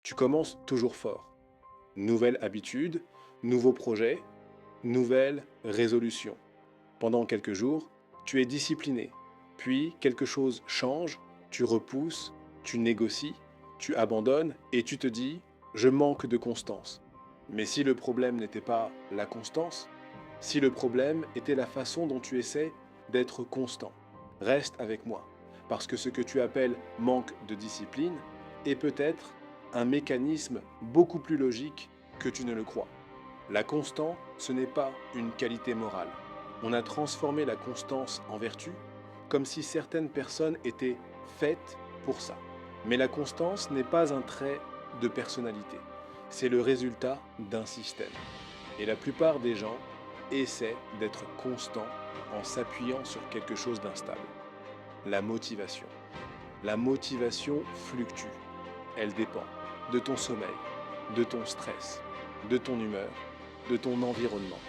Tu commences toujours fort. Nouvelle habitude, nouveau projet, nouvelle résolution. Pendant quelques jours, tu es discipliné. Puis quelque chose change, tu repousses, tu négocies, tu abandonnes et tu te dis « je manque de constance ». Mais si le problème n'était pas la constance, si le problème était la façon dont tu essaies d'être constant, reste avec moi. Parce que ce que tu appelles manque de discipline est peut-être un mécanisme beaucoup plus logique que tu ne le crois. La constance, ce n'est pas une qualité morale. On a transformé la constance en vertu, comme si certaines personnes étaient faites pour ça. Mais la constance n'est pas un trait de personnalité. C'est le résultat d'un système. Et la plupart des gens essaient d'être constants en s'appuyant sur quelque chose d'instable. La motivation. La motivation fluctue. Elle dépend de ton sommeil, de ton stress, de ton humeur, de ton environnement.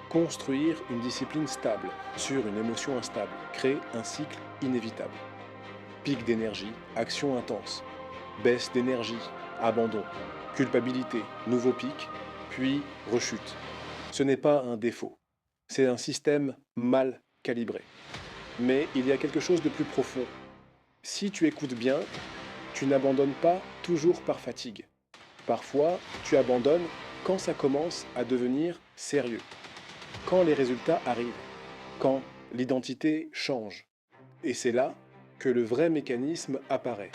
Construire une discipline stable sur une émotion instable crée un cycle inévitable. Pic d'énergie, action intense, baisse d'énergie, abandon, culpabilité, nouveau pic, puis rechute. Ce n'est pas un défaut, c'est un système mal calibré. Mais il y a quelque chose de plus profond. Si tu écoutes bien, tu n'abandonnes pas toujours par fatigue. Parfois, tu abandonnes quand ça commence à devenir sérieux, quand les résultats arrivent, quand l'identité change. Et c'est là que le vrai mécanisme apparaît.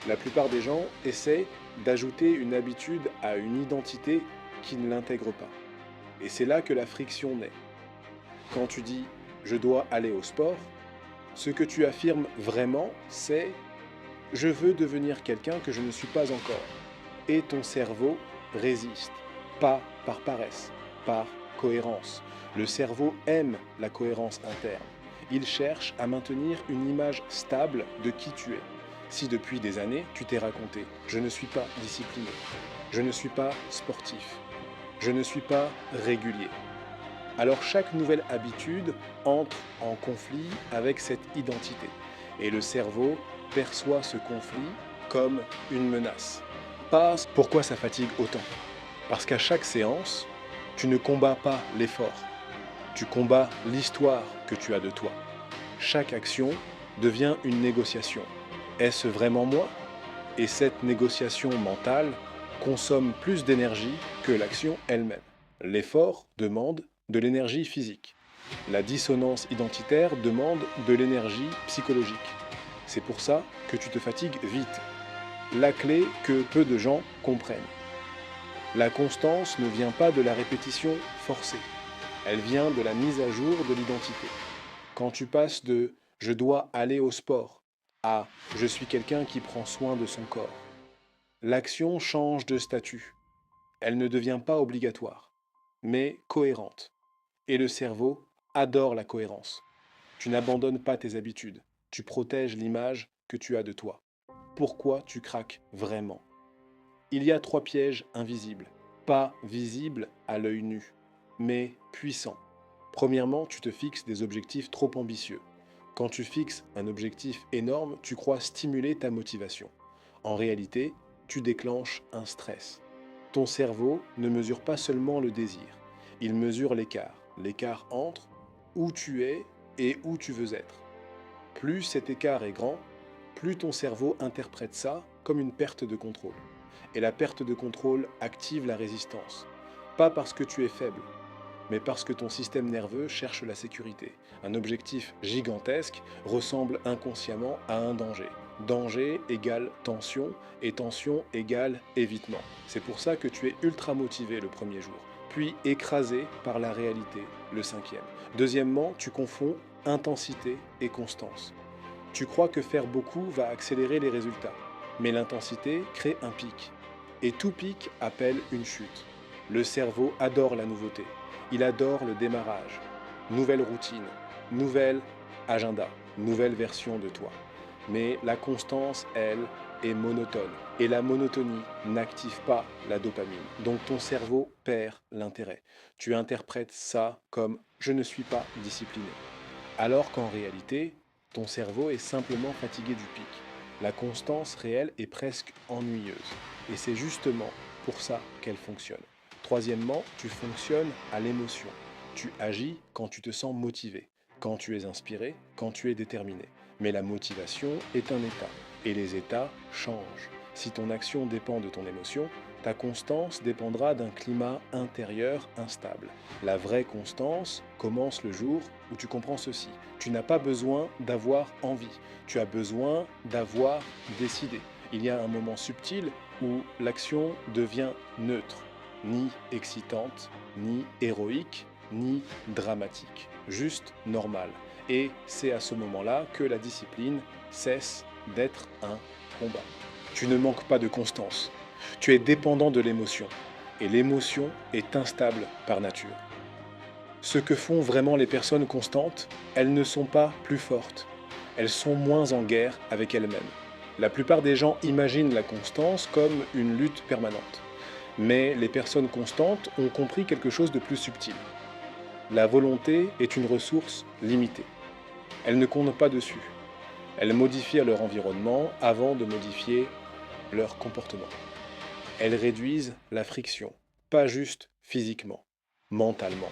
La plupart des gens essaient d'ajouter une habitude à une identité qui ne l'intègre pas. Et c'est là que la friction naît. Quand tu dis « je dois aller au sport », ce que tu affirmes vraiment, c'est « je veux devenir quelqu'un que je ne suis pas encore ». Et ton cerveau résiste, pas par paresse, par cohérence. Le cerveau aime la cohérence interne. Il cherche à maintenir une image stable de qui tu es. Si depuis des années, tu t'es raconté « je ne suis pas discipliné, je ne suis pas sportif, je ne suis pas régulier », alors chaque nouvelle habitude entre en conflit avec cette identité. Et le cerveau perçoit ce conflit comme une menace. Pas pourquoi ça fatigue autant. Parce qu'à chaque séance, tu ne combats pas l'effort. Tu combats l'histoire que tu as de toi. Chaque action devient une négociation. Est-ce vraiment moi? Et cette négociation mentale consomme plus d'énergie que l'action elle-même. L'effort demande de l'énergie physique. La dissonance identitaire demande de l'énergie psychologique. C'est pour ça que tu te fatigues vite. La clé que peu de gens comprennent. La constance ne vient pas de la répétition forcée. Elle vient de la mise à jour de l'identité. Quand tu passes de « je dois aller au sport » à « je suis quelqu'un qui prend soin de son corps », l'action change de statut. Elle ne devient pas obligatoire, mais cohérente. Et le cerveau adore la cohérence. Tu n'abandonnes pas tes habitudes. Tu protèges l'image que tu as de toi. Pourquoi tu craques vraiment? Il y a 3 pièges invisibles, pas visibles à l'œil nu, mais puissants. Premièrement, tu te fixes des objectifs trop ambitieux. Quand tu fixes un objectif énorme, tu crois stimuler ta motivation. En réalité, tu déclenches un stress. Ton cerveau ne mesure pas seulement le désir, il mesure l'écart. L'écart entre où tu es et où tu veux être. Plus cet écart est grand, plus ton cerveau interprète ça comme une perte de contrôle. Et la perte de contrôle active la résistance. Pas parce que tu es faible, mais parce que ton système nerveux cherche la sécurité. Un objectif gigantesque ressemble inconsciemment à un danger. Danger égale tension, et tension égale évitement. C'est pour ça que tu es ultra motivé le premier jour, puis écrasé par la réalité le cinquième. Deuxièmement, tu confonds intensité et constance. Tu crois que faire beaucoup va accélérer les résultats, mais l'intensité crée un pic. Et tout pic appelle une chute. Le cerveau adore la nouveauté. Il adore le démarrage. Nouvelle routine, nouvel agenda, nouvelle version de toi. Mais la constance, elle, est monotone. Et la monotonie n'active pas la dopamine. Donc ton cerveau perd l'intérêt. Tu interprètes ça comme « je ne suis pas discipliné ». Alors qu'en réalité, ton cerveau est simplement fatigué du pic. La constance réelle est presque ennuyeuse. Et c'est justement pour ça qu'elle fonctionne. Troisièmement, tu fonctionnes à l'émotion. Tu agis quand tu te sens motivé, quand tu es inspiré, quand tu es déterminé. Mais la motivation est un état, et les états changent. Si ton action dépend de ton émotion, ta constance dépendra d'un climat intérieur instable. La vraie constance commence le jour où tu comprends ceci. Tu n'as pas besoin d'avoir envie, tu as besoin d'avoir décidé. Il y a un moment subtil où l'action devient neutre, ni excitante, ni héroïque, ni dramatique, juste normale. Et c'est à ce moment-là que la discipline cesse d'être un combat. Tu ne manques pas de constance. Tu es dépendant de l'émotion. Et l'émotion est instable par nature. Ce que font vraiment les personnes constantes, elles ne sont pas plus fortes. Elles sont moins en guerre avec elles-mêmes. La plupart des gens imaginent la constance comme une lutte permanente. Mais les personnes constantes ont compris quelque chose de plus subtil. La volonté est une ressource limitée. Elles ne comptent pas dessus. Elles modifient leur environnement avant de modifier leur comportement. Elles réduisent la friction, pas juste physiquement, mentalement.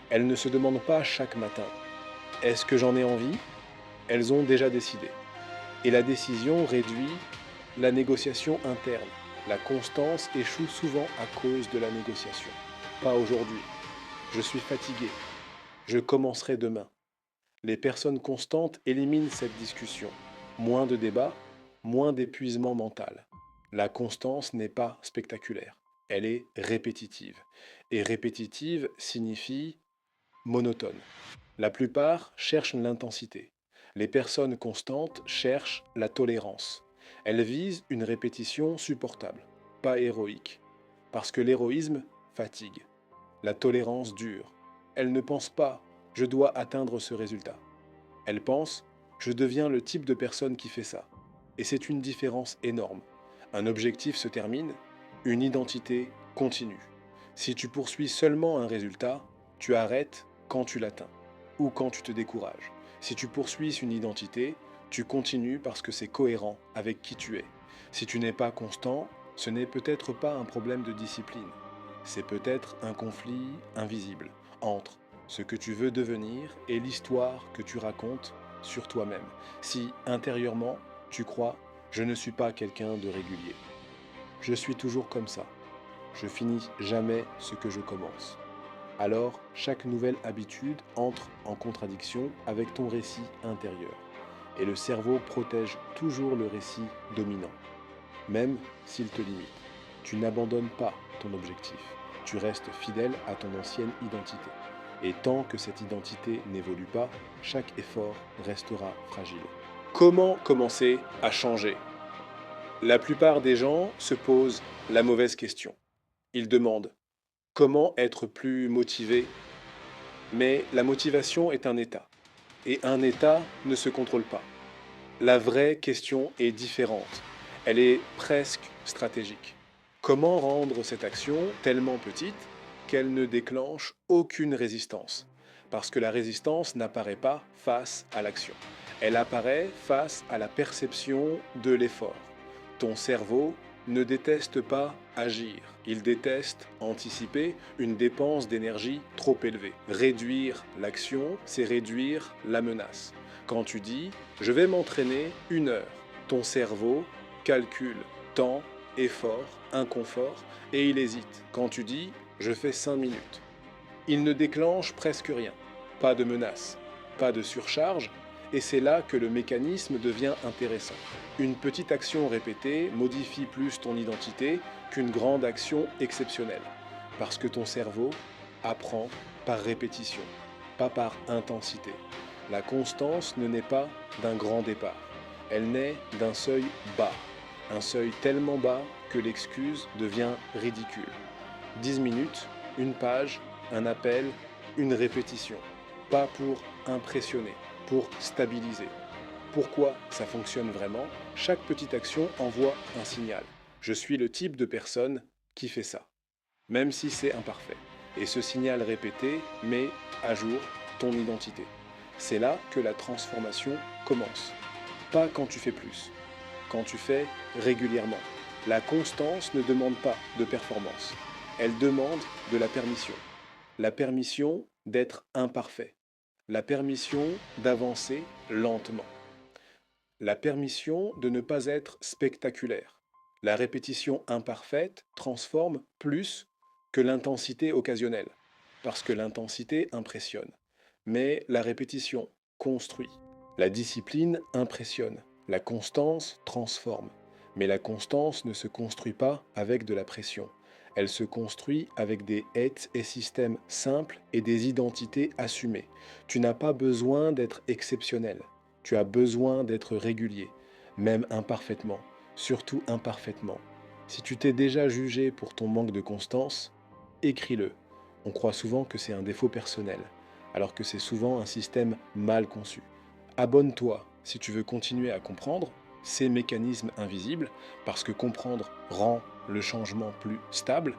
Elles ne se demandent pas chaque matin « Est-ce que j'en ai envie ?» Elles ont déjà décidé. Et la décision réduit la négociation interne. La constance échoue souvent à cause de la négociation. Pas aujourd'hui. Je suis fatigué. Je commencerai demain. Les personnes constantes éliminent cette discussion. Moins de débats, moins d'épuisement mental. La constance n'est pas spectaculaire. Elle est répétitive. Et répétitive signifie monotone. La plupart cherchent l'intensité. Les personnes constantes cherchent la tolérance. Elles visent une répétition supportable, pas héroïque. Parce que l'héroïsme fatigue. La tolérance dure. Elles ne pensent pas « je dois atteindre ce résultat ». Elles pensent « je deviens le type de personne qui fait ça ». Et c'est une différence énorme. Un objectif se termine, une identité continue. Si tu poursuis seulement un résultat, tu arrêtes quand tu l'atteins ou quand tu te décourages. Si tu poursuis une identité, tu continues parce que c'est cohérent avec qui tu es. Si tu n'es pas constant, ce n'est peut-être pas un problème de discipline. C'est peut-être un conflit invisible entre ce que tu veux devenir et l'histoire que tu racontes sur toi-même. Si intérieurement, tu crois « je ne suis pas quelqu'un de régulier ». Je suis toujours comme ça. Je finis jamais ce que je commence. Alors, chaque nouvelle habitude entre en contradiction avec ton récit intérieur. Et le cerveau protège toujours le récit dominant, même s'il te limite. Tu n'abandonnes pas ton objectif. Tu restes fidèle à ton ancienne identité. Et tant que cette identité n'évolue pas, chaque effort restera fragile. Comment commencer à changer ? La plupart des gens se posent la mauvaise question. Ils demandent comment être plus motivé ? Mais la motivation est un état. Et un état ne se contrôle pas. La vraie question est différente. Elle est presque stratégique. Comment rendre cette action tellement petite qu'elle ne déclenche aucune résistance ? Parce que la résistance n'apparaît pas face à l'action. Elle apparaît face à la perception de l'effort. Ton cerveau ne déteste pas agir. Il déteste anticiper une dépense d'énergie trop élevée. Réduire l'action, c'est réduire la menace. Quand tu dis « je vais m'entraîner 1 heure », ton cerveau calcule temps, effort, inconfort et il hésite. Quand tu dis « je fais 5 minutes », il ne déclenche presque rien. Pas de menace, pas de surcharge, et c'est là que le mécanisme devient intéressant. Une petite action répétée modifie plus ton identité qu'une grande action exceptionnelle. Parce que ton cerveau apprend par répétition, pas par intensité. La constance ne naît pas d'un grand départ. Elle naît d'un seuil bas. Un seuil tellement bas que l'excuse devient ridicule. 10 minutes, une page, un appel, une répétition. Pas pour impressionner, pour stabiliser. Pourquoi ça fonctionne vraiment ? Chaque petite action envoie un signal. Je suis le type de personne qui fait ça, même si c'est imparfait. Et ce signal répété met à jour ton identité. C'est là que la transformation commence. Pas quand tu fais plus, quand tu fais régulièrement. La constance ne demande pas de performance. Elle demande de la permission. La permission d'être imparfait. La permission d'avancer lentement. La permission de ne pas être spectaculaire. La répétition imparfaite transforme plus que l'intensité occasionnelle, parce que l'intensité impressionne. Mais la répétition construit. La discipline impressionne. La constance transforme. Mais la constance ne se construit pas avec de la pression. Elle se construit avec des hêtes et systèmes simples et des identités assumées. Tu n'as pas besoin d'être exceptionnel. Tu as besoin d'être régulier, même imparfaitement, surtout imparfaitement. Si tu t'es déjà jugé pour ton manque de constance, écris-le. On croit souvent que c'est un défaut personnel, alors que c'est souvent un système mal conçu. Abonne-toi si tu veux continuer à comprendre ces mécanismes invisibles, parce que comprendre rend le changement plus stable.